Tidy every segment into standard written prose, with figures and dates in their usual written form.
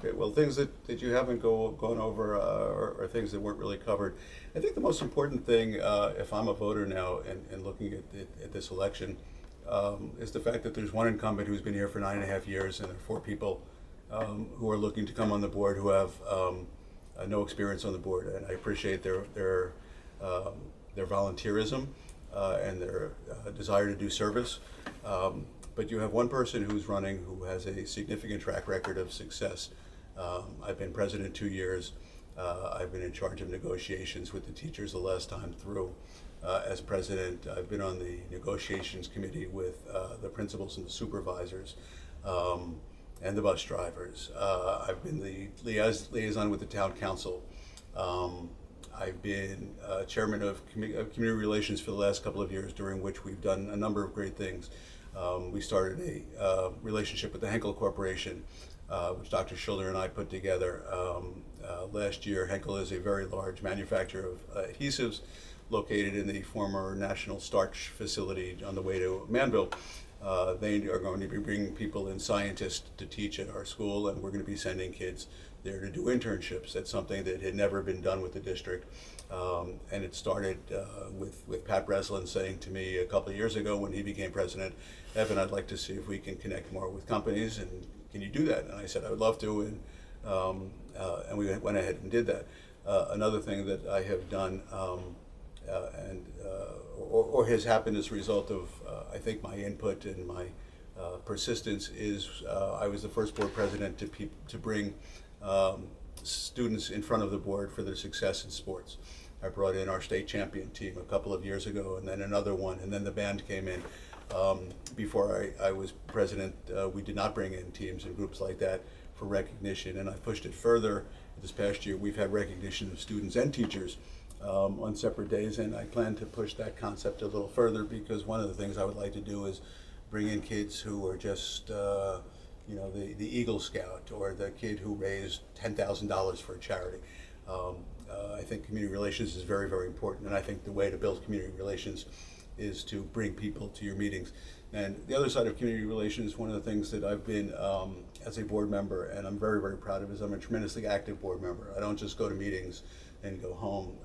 Okay, well, things that you haven't gone over or things that weren't really covered. I think the most important thing, if I'm a voter now and looking at this election, is the fact that there's one incumbent who's been here for 9.5 years, and there are four people who are looking to come on the board who have no experience on the board. And I appreciate their volunteerism and their desire to do service. But you have one person who's running who has a significant track record of success. I've been president 2 years. I've been in charge of negotiations with the teachers the last time through. As president, I've been on the negotiations committee with the principals and the supervisors and the bus drivers. I've been the liaison with the town council. I've been chairman of community relations for the last couple of years, during which we've done a number of great things. We started a relationship with the Henkel Corporation, which Dr. Schiller and I put together last year. Henkel is a very large manufacturer of adhesives located in the former National Starch facility on the way to Manville. They are going to be bringing people and scientists to teach at our school, and we're going to be sending kids there to do internships. That's something that had never been done with the district. And it started with Pat Breslin saying to me a couple of years ago when he became president, Evan, I'd like to see if we can connect more with companies, and can you do that? And I said, I would love to, and we went ahead and did that. Another thing that I have done or has happened as a result of, I think, my input and my persistence is I was the first board president to bring students in front of the board for their success in sports. I brought in our state champion team a couple of years ago, and then another one, and then the band came in. Before I was president, we did not bring in teams and groups like that for recognition, and I pushed it further. This past year, we've had recognition of students and teachers on separate days, and I plan to push that concept a little further, because one of the things I would like to do is bring in kids who are just the Eagle Scout, or the kid who raised $10,000 for a charity. I think community relations is very, very important, and I think the way to build community relations is to bring people to your meetings. And the other side of community relations, one of the things that I've been as a board member, and I'm very, very proud of, is I'm a tremendously active board member. I don't just go to meetings and go home.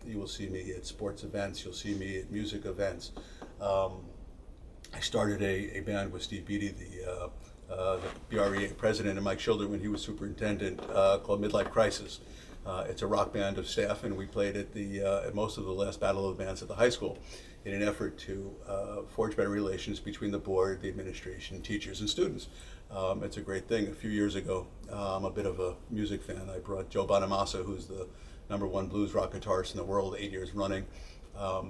You will see me at sports events, you'll see me at music events. I started a band with Steve Beatty, the BREA president, and Mike Schilder when he was superintendent, called Midlife Crisis. It's a rock band of staff, and we played at most of the last Battle of the Bands at the high school in an effort to forge better relations between the board, the administration, teachers, and students. It's a great thing. A few years ago, I'm a bit of a music fan. I brought Joe Bonamassa, who's the #1 blues rock guitarist in the world, 8 years running.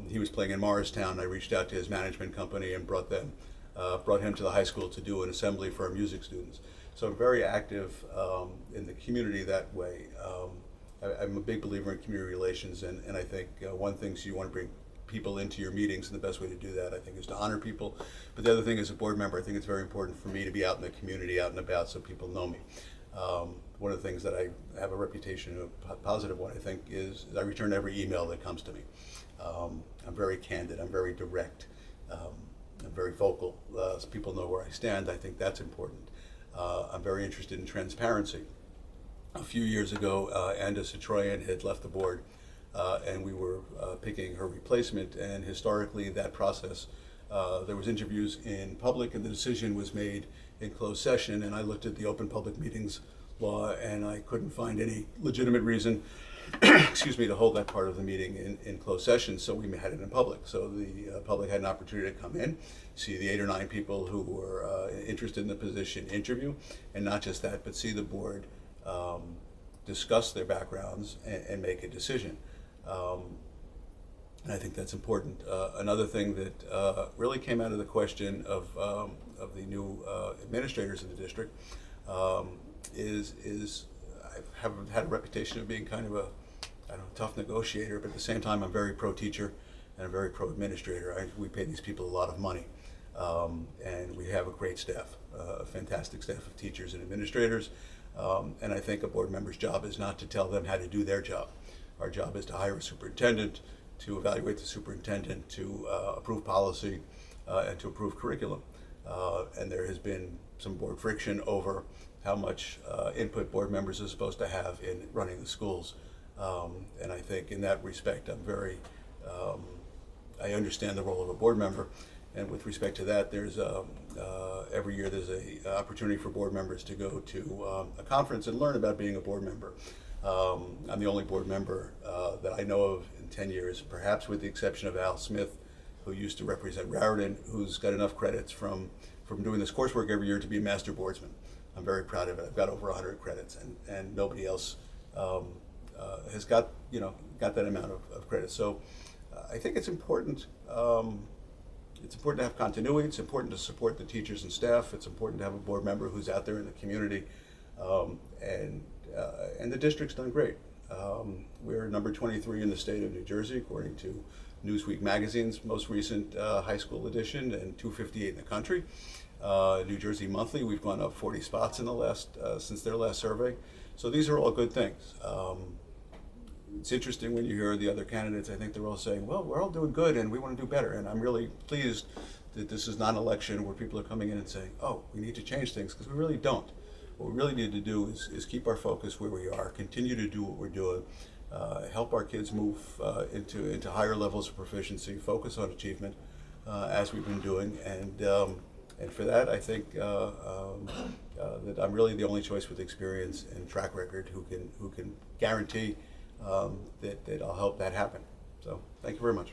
He was playing in Morristown. I reached out to his management company and brought him to the high school to do an assembly for our music students. So I'm very active in the community that way. I'm a big believer in community relations, and I think one thing is you want to bring people into your meetings, and the best way to do that, I think, is to honor people. But the other thing, as a board member, I think it's very important for me to be out in the community, out and about, so people know me. One of the things that I have a reputation of, a positive one, I think, is I return every email that comes to me. I'm very candid, I'm very direct, I'm very vocal, so people know where I stand. I think that's important. I'm very interested in transparency. A few years ago, Anda Citroyan had left the board, and we were picking her replacement, and historically that process, there was interviews in public, and the decision was made in closed session, and I looked at the Open Public Meetings law, and I couldn't find any legitimate reason excuse me, to hold that part of the meeting in closed session, so we had it in public. So the public had an opportunity to come in, see the 8 or 9 people who were interested in the position, interview, and not just that, but see the board discuss their backgrounds and make a decision. And I think that's important. Another thing that really came out of the question of the new administrators in the district is I have had a reputation of being kind of a tough negotiator, but at the same time I'm very pro-teacher and I'm very pro-administrator. We pay these people a lot of money, and we have a great staff, a fantastic staff of teachers and administrators, and I think a board member's job is not to tell them how to do their job. Our job is to hire a superintendent, to evaluate the superintendent, to approve policy, and to approve curriculum. And there has been some board friction over how much input board members are supposed to have in running the schools. And I think in that respect, I understand the role of a board member. And with respect to that, there's every year there's a opportunity for board members to go to a conference and learn about being a board member. I'm the only board member that I know of in 10 years, perhaps with the exception of Al Smith, who used to represent Raritan, who's got enough credits from doing this coursework every year to be a master boardsman. I'm very proud of it. I've got over 100 credits, and nobody else has got that amount of credits. So I think it's important. It's important to have continuity. It's important to support the teachers and staff. It's important to have a board member who's out there in the community, and the district's done great. We're number 23 in the state of New Jersey, according to Newsweek magazine's most recent high school edition, and 258 in the country. New Jersey Monthly, we've gone up 40 spots in the last since their last survey. So these are all good things. It's interesting when you hear the other candidates. I think they're all saying, well, we're all doing good and we want to do better. And I'm really pleased that this is not an election where people are coming in and saying, oh, we need to change things, because we really don't. What we really need to do is keep our focus where we are, continue to do what we're doing, help our kids move into higher levels of proficiency, focus on achievement, as we've been doing. And for that, I think that I'm really the only choice with experience and track record who can guarantee that I'll help that happen. So thank you very much.